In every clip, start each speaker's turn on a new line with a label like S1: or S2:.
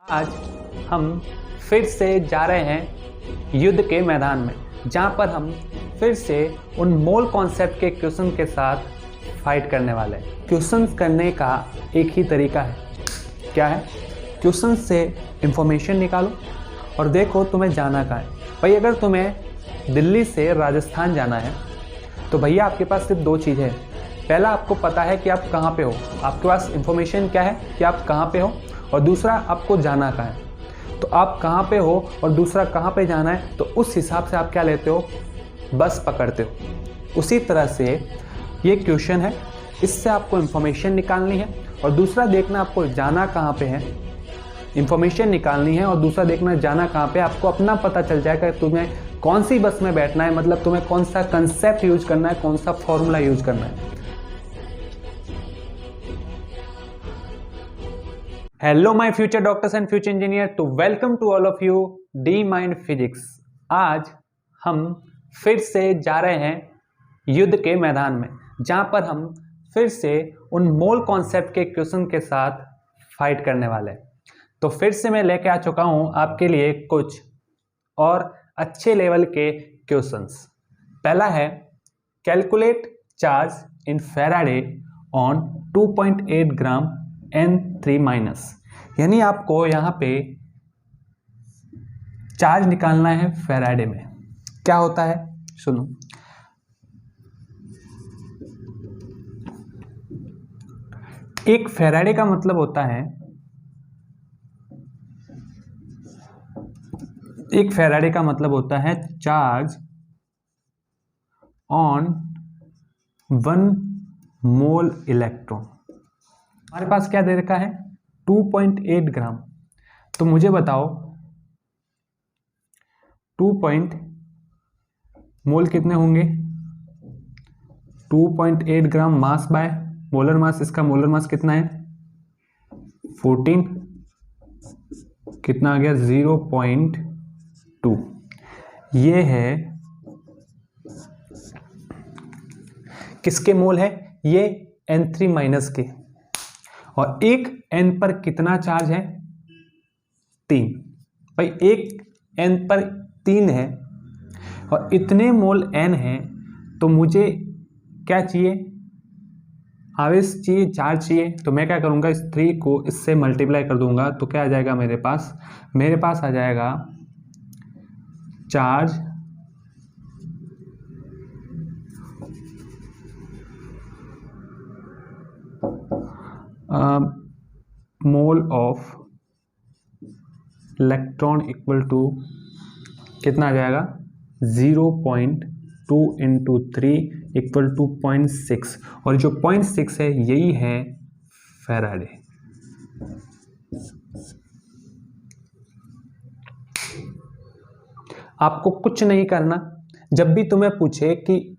S1: आज हम फिर से जा रहे हैं युद्ध के मैदान में, जहां पर हम फिर से उन मोल कॉन्सेप्ट के क्वेश्चन के साथ फाइट करने वाले हैं। क्वेश्चंस करने का एक ही तरीका है, क्या है? क्वेश्चन से इंफॉर्मेशन निकालो और देखो तुम्हें जाना कहाँ है। भाई अगर तुम्हें दिल्ली से राजस्थान जाना है तो भैया आपके पास सिर्फ दो चीज़ है। पहला, आपको पता है कि आप कहाँ पे हो, आपके पास इंफॉर्मेशन क्या है कि आप कहाँ पे हो, और दूसरा आपको जाना कहाँ है। तो आप कहाँ पे हो और दूसरा कहाँ पे जाना है, तो उस हिसाब से आप क्या लेते हो, बस पकड़ते हो। उसी तरह से ये क्वेश्चन है, इससे आपको इंफॉर्मेशन निकालनी है और दूसरा देखना आपको जाना कहाँ पे है। इंफॉर्मेशन निकालनी है और दूसरा देखना जाना कहाँ पे, आपको अपना पता चल जाएगा तुम्हें कौन सी बस में बैठना है, मतलब तुम्हें कौन सा कंसेप्ट यूज करना है, कौन सा फॉर्मूला यूज करना है। Hello my future doctors and future engineer, तो welcome to all of you the mind physics. आज हम फिर से जा रहे हैं युद्ध के मैदान में, जहां पर हम फिर से उन मोल कॉन्सेप्ट के क्वेश्चन के साथ फाइट करने वाले हैं। तो फिर से मैं लेके आ चुका हूं आपके लिए कुछ और अच्छे लेवल के क्वेश्चंस। पहला है, calculate charge in Faraday on 2.8 gram N3 minus. यानी आपको यहाँ पे चार्ज निकालना है फैराडे में। क्या होता है सुनो, एक फैराडे का मतलब होता है, एक फैराडे का मतलब होता है चार्ज ऑन 1 मोल इलेक्ट्रॉन। हमारे पास क्या दे रखा है, 2.8 ग्राम। तो मुझे बताओ 2 मोल कितने होंगे, 2.8 ग्राम मास बाय मोलर मास, इसका मोलर मास कितना है 14, कितना आ गया 0.2। ये है किसके मोल है, ये N3 माइनस के। और एक N पर कितना चार्ज है, 3। भाई एक N पर 3 है और इतने मोल N है, तो मुझे क्या चाहिए, आवेश चाहिए, चार्ज चाहिए। तो मैं क्या करूँगा, इस 3 को इससे मल्टीप्लाई कर दूंगा, तो क्या आ जाएगा मेरे पास आ जाएगा charge mole of electron equal to कितना आ जाएगा 0.2 इंटू 3 इक्वल टू 0.6, और जो 0.6 है यही है फैराडे। आपको कुछ नहीं करना, जब भी तुम्हें पूछे कि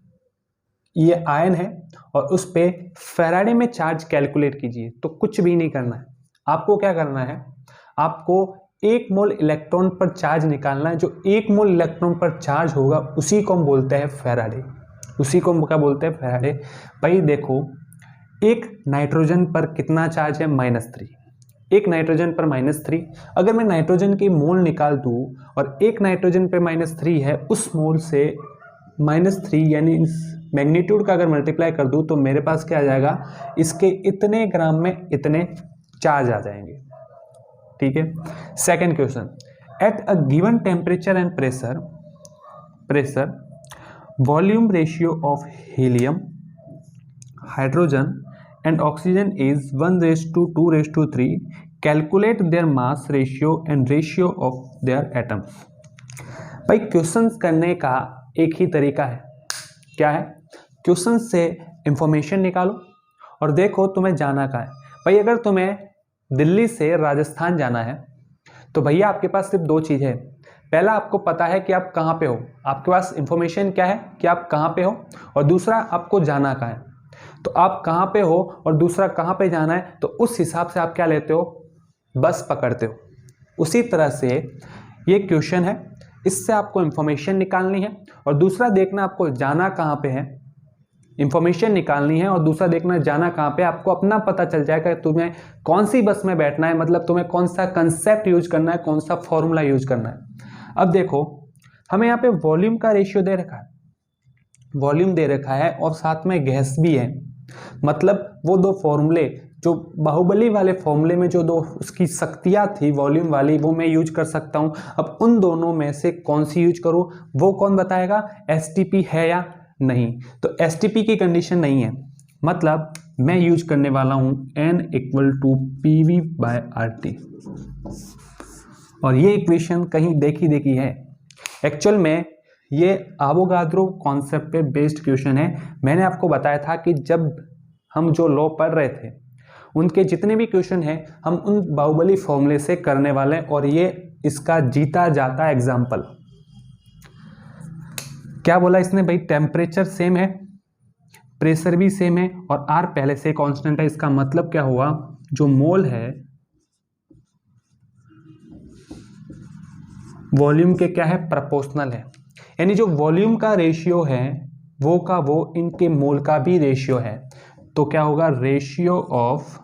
S1: ये आयन है और उस पे फैराडे में चार्ज कैलकुलेट कीजिए, तो कुछ भी नहीं करना है। आपको क्या करना है, आपको 1 मोल इलेक्ट्रॉन पर चार्ज निकालना है। जो 1 मोल इलेक्ट्रॉन पर चार्ज होगा उसी को हम बोलते हैं फैराडे, उसी को हम क्या बोलते हैं, फैराडे। भाई देखो, एक नाइट्रोजन पर कितना चार्ज है, -3। एक नाइट्रोजन पर -3। अगर मैं नाइट्रोजन की मोल निकाल दूं और एक नाइट्रोजन पे -3 है, उस मोल से -3 यानी इस मैग्नीट्यूड का अगर मल्टीप्लाई कर दूं तो मेरे पास क्या आ जाएगा, इसके इतने ग्राम में इतने चार्ज आ जाएंगे। ठीक है। Second question, eight a given temperature and pressure volume ratio of helium, hydrogen and oxygen is 1:2:3, calculate their mass ratio and ratio of their atoms. भाई क्वेश्चंस करने का एक ही तरीका है, क्या है? क्वेश्चन से इंफॉर्मेशन निकालो और देखो तुम्हें जाना कहाँ है। भाई अगर तुम्हें दिल्ली से राजस्थान जाना है तो भैया आपके पास सिर्फ दो चीज़ है। पहला, आपको पता है कि आप कहाँ पे हो, आपके पास इंफॉर्मेशन क्या है कि आप कहाँ पे हो, और दूसरा आपको जाना कहाँ है। तो आप कहाँ पे हो और दूसरा कहाँ पे जाना है, तो उस हिसाब से आप क्या लेते हो, बस पकड़ते हो। उसी तरह से ये क्वेश्चन है, इससे आपको इंफॉर्मेशन निकालनी है और दूसरा देखना आपको जाना कहाँ पे है। इंफॉर्मेशन निकालनी है और दूसरा देखना जाना कहाँ पे, आपको अपना पता चल जाएगा तुम्हें कौन सी बस में बैठना है, मतलब तुम्हें कौन सा कंसेप्ट यूज करना है, कौन सा फॉर्मूला यूज करना है। अब देखो हमें यहाँ पे वॉल्यूम का रेशियो दे रखा है, वॉल्यूम दे रखा है और साथ में गैस भी है, मतलब वो दो फॉर्मूले जो बाहुबली वाले फॉर्मूले में जो दो उसकी शक्तियाँ थी वॉल्यूम वाली, वो मैं यूज कर सकता हूँ। अब उन दोनों में से कौन सी यूज करूँ वो कौन बताएगा, एसटीपी है या नहीं। तो एसटीपी की कंडीशन नहीं है, मतलब मैं यूज करने वाला हूँ N = PV/RT। और ये इक्वेशन कहीं देखी है, एक्चुअल में ये एवोगाड्रो कॉन्सेप्ट पे बेस्ड क्वेश्चन है। मैंने आपको बताया था कि जब हम जो लॉ पढ़ रहे थे उनके जितने भी क्वेश्चन हैं हम उन बाहुबली फॉर्मूले से करने वाले हैं, और ये इसका जीता जाता एग्जाम्पल। क्या बोला इसने भाई, टेम्परेचर सेम है, प्रेशर भी सेम है और R पहले से कांस्टेंट है। इसका मतलब क्या हुआ, जो मोल है वॉल्यूम के क्या है, प्रोपोर्शनल है, यानी जो वॉल्यूम का रेशियो है वो का वो इनके मोल का भी रेशियो है। तो क्या होगा, ratio of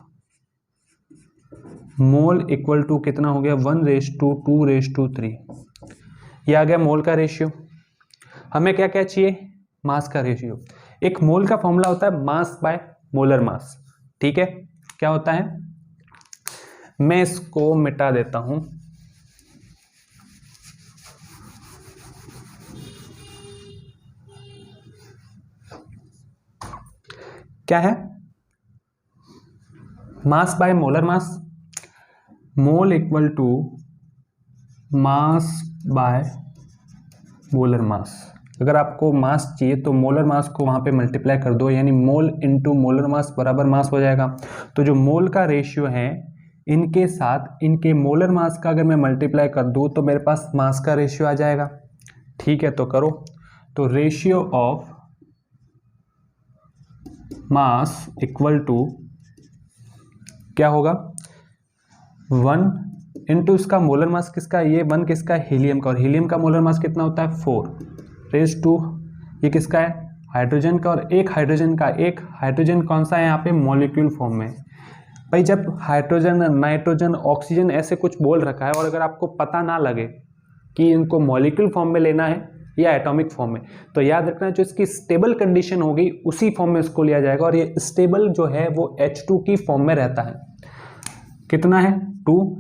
S1: mole equal to कितना हो गया, 1:2:3। ये आ गया मोल का रेशियो। हमें क्या क्या चाहिए, मास का रेशियो। एक मोल का फॉर्मूला होता है मास बाय मोलर मास, ठीक है। क्या होता है, मैं इसको मिटा देता हूं, क्या है, mass by molar mass, mole equal to mass by molar mass. अगर आपको मास चाहिए तो मोलर मास को वहां पे मल्टीप्लाई कर दो, यानी मोल इंटू मोलर मास बराबर मास हो जाएगा। तो जो मोल का रेशियो है इनके साथ इनके मोलर मास का अगर मैं मल्टीप्लाई कर दूं तो मेरे पास मास का रेशियो आ जाएगा, ठीक है। तो करो, तो ratio of mass equal to क्या होगा, 1 इंटू इसका मोलर मास किसका, ये 1 किसका है, हीलियम का, और हीलियम का मोलर मास कितना होता है 4 ये किसका है, हाइड्रोजन का, और एक हाइड्रोजन कौन सा है यहाँ पे, मॉलिक्यूल फॉर्म में। भाई जब हाइड्रोजन, नाइट्रोजन, ऑक्सीजन ऐसे कुछ बोल रखा है और अगर आपको पता ना लगे कि इनको मॉलिक्यूल फॉर्म में लेना है या एटॉमिक फॉर्म में, तो याद रखना जो इसकी स्टेबल कंडीशन होगी उसी फॉर्म में इसको लिया जाएगा, और ये स्टेबल जो है वो H2 की फॉर्म में रहता है। कितना है, 2।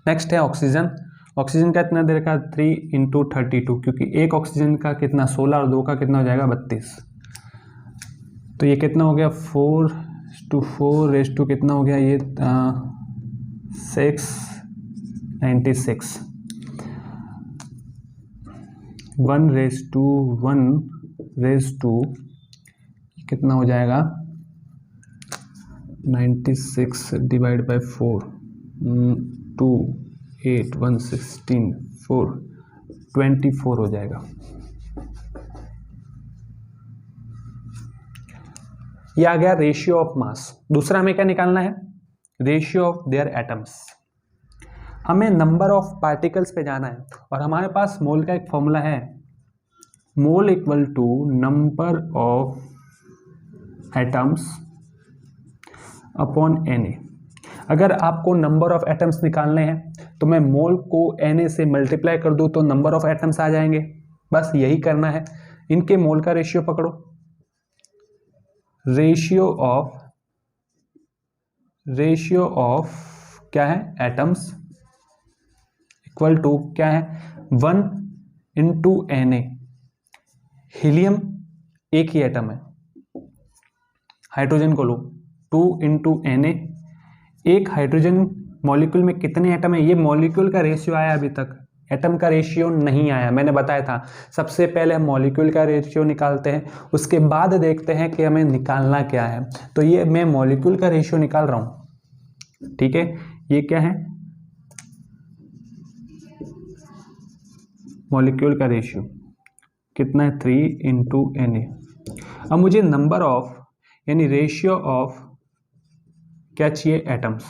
S1: नेक्स्ट है ऑक्सीजन, ऑक्सीजन का इतना दे रखा है 3 × 32, क्योंकि एक ऑक्सीजन का कितना 16 और 2 का कितना हो जाएगा 32। तो ये कितना हो गया 4:4 कितना हो गया ये 696, 1:1 कितना हो जाएगा 96 डिवाइड बाय 4, 2 8 1 16 4 24 हो जाएगा। ये आ गया रेशियो ऑफ मास। दूसरा हमें क्या निकालना है, रेशियो ऑफ देयर एटम्स। हमें नंबर ऑफ पार्टिकल्स पे जाना है और हमारे पास मोल का एक फॉर्मूला है, mole equal to number of atoms upon Na। अगर आपको नंबर ऑफ एटम्स निकालने हैं तो मैं मोल को Na से मल्टीप्लाई कर दूं तो नंबर ऑफ एटम्स आ जाएंगे, बस यही करना है। इनके मोल का रेशियो पकड़ो, रेशियो ऑफ क्या है एटम्स इक्वल टू क्या है 1 × Na। हीलियम एक ही एटम है, हाइड्रोजन को लो 2 × Na। एक हाइड्रोजन मॉलिक्यूल में कितने एटम है, ये मॉलिक्यूल का रेशियो आया, अभी तक एटम का रेशियो नहीं आया। मैंने बताया था सबसे पहले हम मॉलिक्यूल का रेशियो निकालते हैं, उसके बाद देखते हैं कि हमें निकालना क्या है। तो ये मैं मॉलिक्यूल का रेशियो निकाल रहा हूं, ठीक है। ये क्या है, मॉलिक्यूल का रेशियो कितना है 3 × Na। अब मुझे नंबर ऑफ यानी रेशियो ऑफ क्या चाहिए, एटम्स।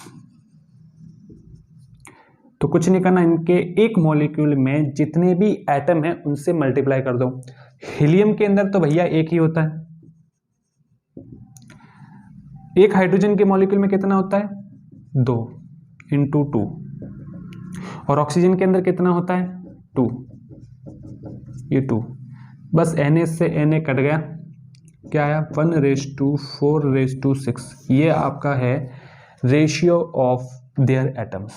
S1: तो कुछ नहीं करना, इनके एक मॉलिक्यूल में जितने भी एटम हैं उनसे मल्टीप्लाई कर दो। हीलियम के अंदर तो भैया एक ही होता है, एक हाइड्रोजन के मॉलिक्यूल में कितना होता है, 2 × 2, और ऑक्सीजन के अंदर कितना होता है, 2, ये 2, बस Na से Na कट गया, क्या आया, 1:4:6, ये आपका है रेशियो ऑफ देयर एटम्स।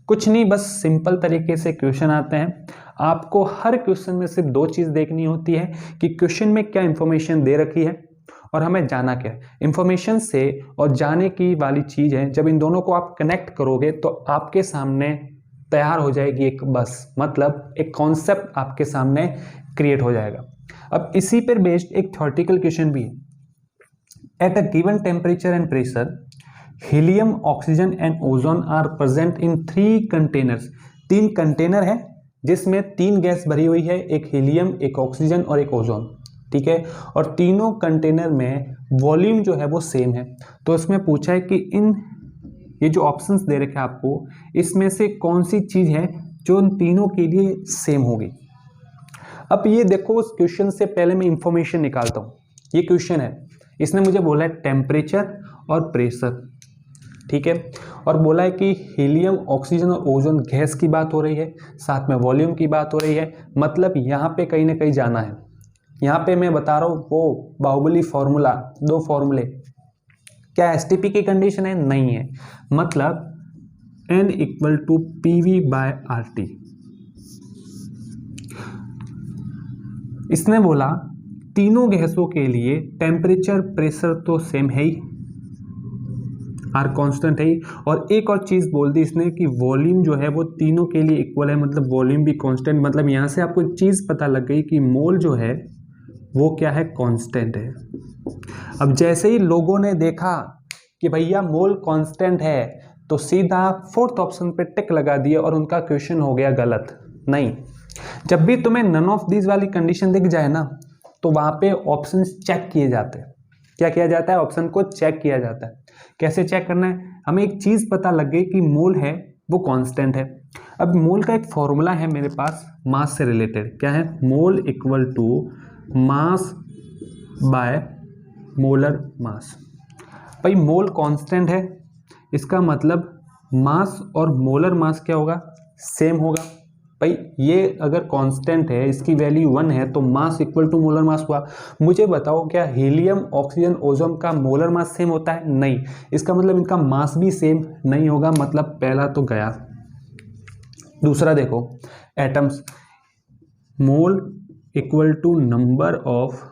S1: कुछ नहीं, बस सिंपल तरीके से क्वेश्चन आते हैं। आपको हर क्वेश्चन में सिर्फ 2 चीज देखनी होती है कि क्वेश्चन में क्या इंफॉर्मेशन दे रखी है और हमें जाना क्या है। इंफॉर्मेशन से और जाने की वाली चीज है, जब इन दोनों को आप कनेक्ट करोगे तो आपके सामने तैयार हो जाएगी एक बस, मतलब एक कॉन्सेप्ट आपके सामने क्रिएट हो जाएगा। अब इसी पर बेस्ड एक थ्योरेटिकल क्वेश्चन भी है। At a given temperature and pressure helium, oxygen and ozone are present in 3 containers. 3 container है जिसमें 3 गैस भरी हुई है, एक हीलियम, एक ऑक्सीजन और एक ओजोन, ठीक है। और तीनों कंटेनर में वॉल्यूम जो है वो सेम है। तो इसमें पूछा है कि इन ये जो ऑप्शंस दे रखे हैं आपको, इसमें से कौन सी चीज है जो इन तीनों के लिए सेम होगी। अब ये देखो, उस क्वेश्चन से पहले मैं इंफॉर्मेशन निकालता हूँ। ये क्वेश्चन है, इसने मुझे बोला है टेम्परेचर और प्रेशर, ठीक है, और बोला है कि हीलियम, ऑक्सीजन और ओजोन गैस की बात हो रही है, साथ में वॉल्यूम की बात हो रही है। मतलब यहाँ पे कहीं ना कहीं जाना है। यहाँ पे मैं बता रहा हूँ वो बाहुबली फॉर्मूला, 2 फॉर्मूले, क्या एसटीपी की कंडीशन है, नहीं है। मतलब N = PV/RT। इसने बोला तीनों गैसों के लिए टेम्परेचर, प्रेशर तो सेम है ही, आर कांस्टेंट है ही, और एक और चीज बोल दी इसने कि वॉल्यूम जो है वो तीनों के लिए इक्वल है, मतलब वॉल्यूम भी कांस्टेंट। मतलब यहां से आपको एक चीज पता लग गई कि मोल जो है वो क्या है, कांस्टेंट है। अब जैसे ही लोगों ने देखा कि भैया मोल कांस्टेंट है, तो सीधा 4th ऑप्शन पे टिक लगा दिया और उनका क्वेश्चन हो गया गलत। नहीं, जब भी तुम्हें नन ऑफ दीज वाली कंडीशन दिख जाए ना, तो वहां पे ऑप्शन चेक किए जाते हैं। क्या किया जाता है, ऑप्शन को चेक किया जाता है। कैसे चेक करना है, हमें एक चीज पता लग गई कि मोल है वो कांस्टेंट है। अब मोल का एक फॉर्मूला है मेरे पास मास से रिलेटेड, क्या है, मोल = मास बाय मोलर मास। भाई मोल कांस्टेंट है, इसका मतलब मास और मोलर मास क्या होगा, सेम होगा। भाई ये अगर कांस्टेंट है, इसकी वैल्यू 1 है, तो मास = मोलर मास हुआ। मुझे बताओ क्या हीलियम, ऑक्सीजन, ओजोन का मोलर मास सेम होता है, नहीं। इसका मतलब इनका मास भी सेम नहीं होगा, मतलब पहला तो गया। दूसरा देखो, एटम्स, मोल = नंबर ऑफ,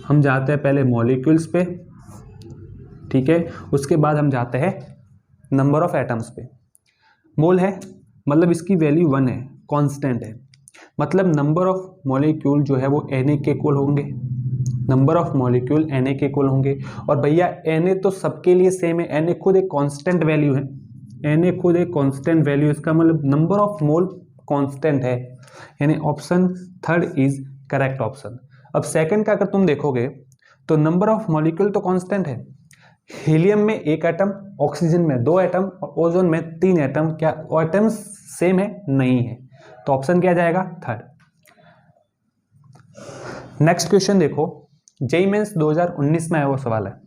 S1: हम जाते हैं पहले मॉलिक्यूल्स पे, ठीक है, उसके बाद हम जाते हैं नंबर ऑफ एटम्स पे। मोल है मतलब इसकी वैल्यू 1 है, कांस्टेंट है, मतलब नंबर ऑफ मॉलिक्यूल जो है वो Na के इक्वल होंगे, नंबर ऑफ मॉलिक्यूल Na के इक्वल होंगे। और भैया Na तो सबके लिए सेम है, Na खुद एक कांस्टेंट वैल्यू है, Na खुद एक कांस्टेंट वैल्यू, इसका मतलब नंबर ऑफ मोल कांस्टेंट है, यानी option 3rd is correct option. अब सेकंड का अगर तुम देखोगे तो नंबर ऑफ मॉलिक्यूल तो कांस्टेंट है, हीलियम में 1 एटम, ऑक्सीजन में 2 एटम और ओजोन में 3 एटम, क्या एटम्स सेम है, नहीं है। तो ऑप्शन क्या जाएगा, 3rd। नेक्स्ट क्वेश्चन देखो, जेईई मेंस 2019 में आया वो सवाल है।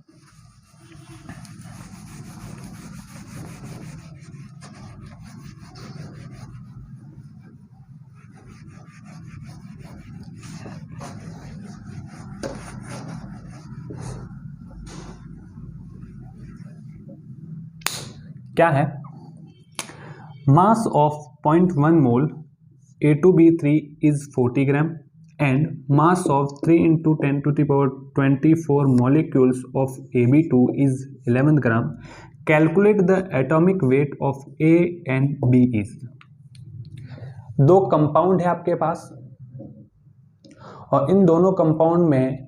S1: क्या है, mass of 0.1 mole A2B3 is 40 gram and mass of 3 × 10⁻24 molecules of AB2 is 11 gram. Calculate the atomic weight of A and B is. 2 compound है आपके पास और इन दोनों कंपाउंड में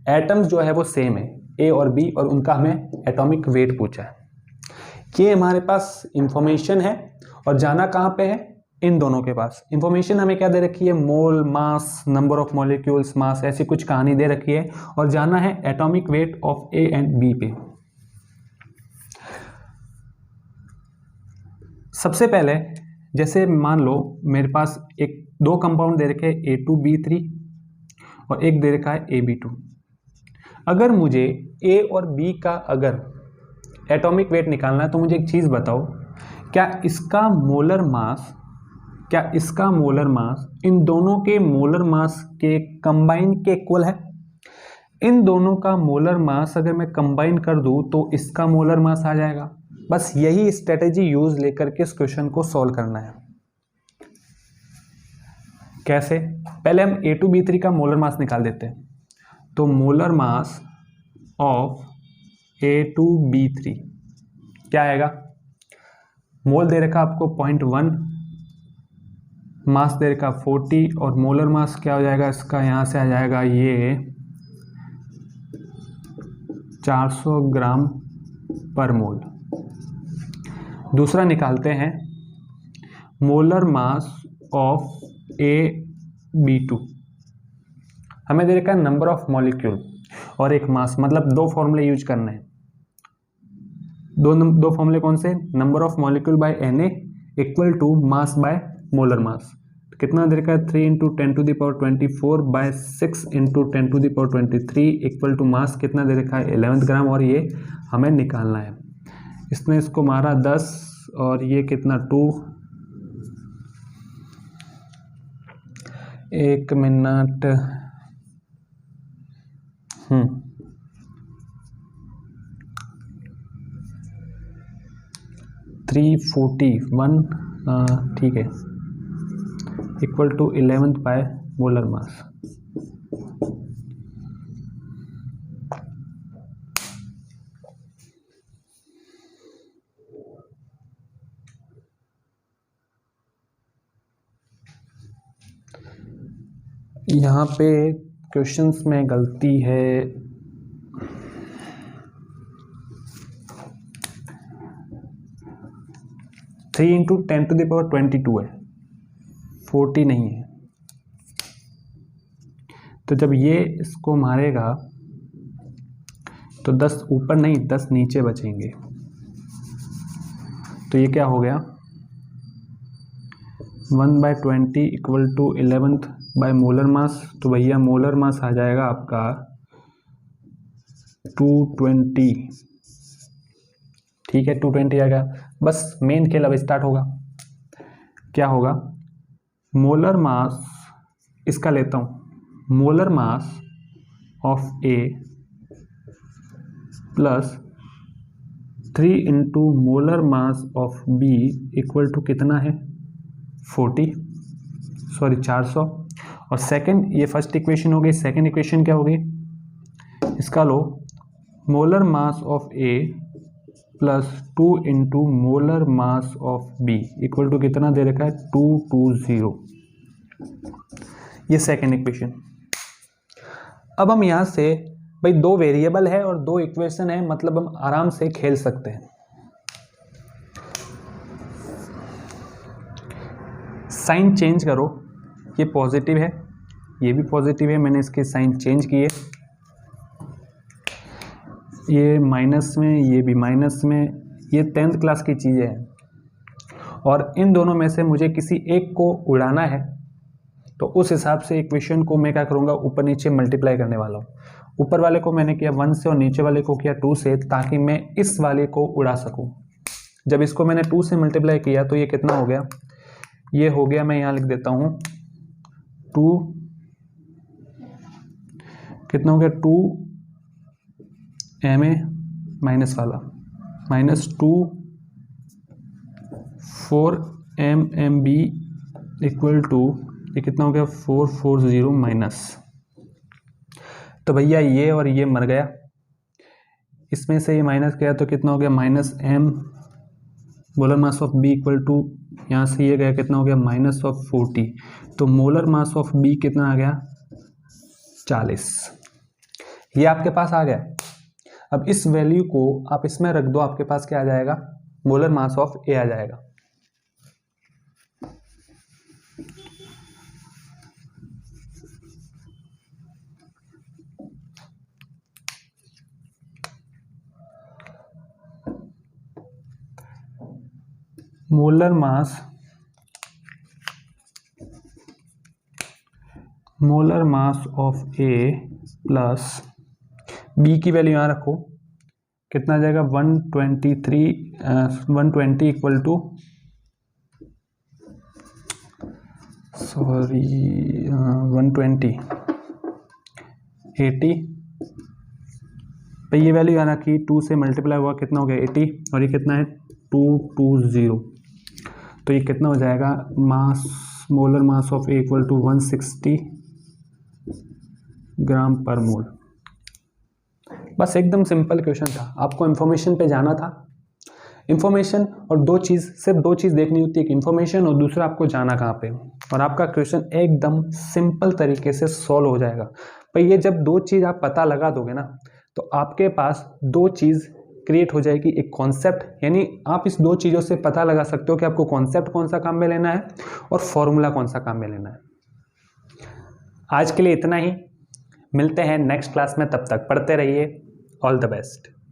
S1: एटम्स जो है वो सेम है, A और B, और उनका हमें एटॉमिक वेट पूछा है। ये हमारे पास इंफॉर्मेशन है और जाना कहाँ पे है, इन दोनों के पास। इंफॉर्मेशन हमें क्या दे रखी है, मोल, मास, नंबर ऑफ मॉलिक्यूल्स, मास, ऐसी कुछ कहानी दे रखी है, और जाना है atomic weight of A and B पे। सबसे पहले जैसे मान लो मेरे पास 2 कंपाउंड दे रखे A2B3 और एक दे रखा है AB2। अगर मुझे A और B का अगर एटॉमिक वेट निकालना है तो मुझे एक चीज़ बताओ, क्या इसका मोलर मास इन दोनों के मोलर मास के कंबाइन के इक्वल है? इन दोनों का मोलर मास अगर मैं कंबाइन कर दूं तो इसका मोलर मास आ जाएगा। बस यही स्ट्रेटेजी यूज लेकर के इस क्वेश्चन को सॉल्व करना है। कैसे? पहले हम A2B3 का मोलर मास निकाल देते हैं। तो मोलर मास ऑफ A2B3 क्या आएगा? मोल दे रखा आपको 0.1, मास दे रखा 40 और मोलर मास क्या हो जाएगा इसका, यहाँ से आ जाएगा ये 400 ग्राम पर मोल। दूसरा निकालते हैं मोलर मास ऑफ AB2। हमें दे रखा है नंबर ऑफ मॉलिक्यूल और एक मास, मतलब दो फॉर्मूले यूज करने हैं। दो फॉर्मूले कौन से? Number of molecule by Na equal to mass by molar mass. कितना दे रखा है? 3 × 10⁻24 बाय 6 × 10⁻23 इक्वल टू मास कितना दे रखा है? 11 ग्राम। और ये हमें निकालना है। इसने इसको मारा 10 और ये कितना 2। 1 मिनट। 341 ठीक है, equal to 11 by molar mass. यहाँ पे क्वेश्चंस में गलती है। थ्री इंटू 10⁻22 है, 40 नहीं है। तो जब ये इसको मारेगा तो 10 ऊपर नहीं 10 नीचे बचेंगे। तो ये क्या हो गया? 1/20 equal to 11 by molar mass. तो भैया मोलर मास आ जाएगा आपका 220। ठीक है, 220 आ गया। बस मेन खेल अब स्टार्ट होगा। क्या होगा? मोलर मास, इसका लेता हूँ, molar mass of A plus 3 into molar mass of B equal to कितना है? 400। और सेकंड, ये फर्स्ट इक्वेशन हो गई। सेकंड इक्वेशन क्या होगी? इसका लो, molar mass of A plus 2 into molar mass of B equal to कितना दे रखा है? 220। ये सेकंड इक्वेशन। अब हम यहाँ से भाई दो वेरिएबल है और दो इक्वेशन है, मतलब हम आराम से खेल सकते हैं। साइन चेंज करो, ये पॉजिटिव है, ये भी पॉजिटिव है, मैंने इसके साइन चेंज किए। ये माइनस में, ये भी माइनस में। ये 10th क्लास की चीज़ें हैं और इन दोनों में से मुझे किसी एक को उड़ाना है, तो उस हिसाब से इक्वेशन को मैं क्या करूँगा? ऊपर नीचे मल्टीप्लाई करने वाला हूँ। ऊपर वाले को मैंने किया 1 से और नीचे वाले को किया 2 से, ताकि मैं इस वाले को उड़ा सकूँ। जब इसको मैंने 2 से मल्टीप्लाई किया तो ये कितना हो गया? ये हो गया, मैं यहाँ लिख देता हूँ 2, कितना हो गया? 2 ma माइनस वाला माइनस 2 4 mmb इक्वल टू ये कितना हो गया? 440 माइनस। तो भैया ये और ये मर गया, इसमें से ये माइनस गया तो कितना हो गया? Minus m molar mass of B equal to, यहाँ से ये गया कितना हो गया? Minus of 40। तो मोलर मास ऑफ B कितना आ गया? 40। ये आपके पास आ गया। अब इस वैल्यू को आप इसमें रख दो, आपके पास क्या आ जाएगा? मोलर मास ऑफ A आ जाएगा। Molar mass of A plus B की वैल्यू यहाँ रखो, कितना आ जाएगा 120 इक्वल टू 120 80 पे ये वैल्यू यहाँ रखी, 2 से मल्टीप्लाई हुआ कितना हो गया 80 और ये कितना है 220, तो ये कितना हो जाएगा mass molar mass of A equal to 160 gram per mole. बस एकदम सिंपल क्वेश्चन था, आपको इन्फॉर्मेशन पे जाना था। इन्फॉर्मेशन और सिर्फ दो चीज़ देखनी होती है, एक इन्फॉर्मेशन और दूसरा आपको जाना कहाँ पे, और आपका क्वेश्चन एकदम सिंपल तरीके से सॉल्व हो जाएगा। पर ये जब दो चीज़ आप पता लगा दोगे ना, तो आपके पास दो चीज़ क्रिएट हो जाएगी, एक कॉन्सेप्ट, यानी आप इस दो चीज़ों से पता लगा सकते हो कि आपको कॉन्सेप्ट कौन सा काम में लेना है और फॉर्मूला कौन सा काम में लेना है। आज के लिए इतना ही, मिलते हैं नेक्स्ट क्लास में, तब तक पढ़ते रहिए। All the best.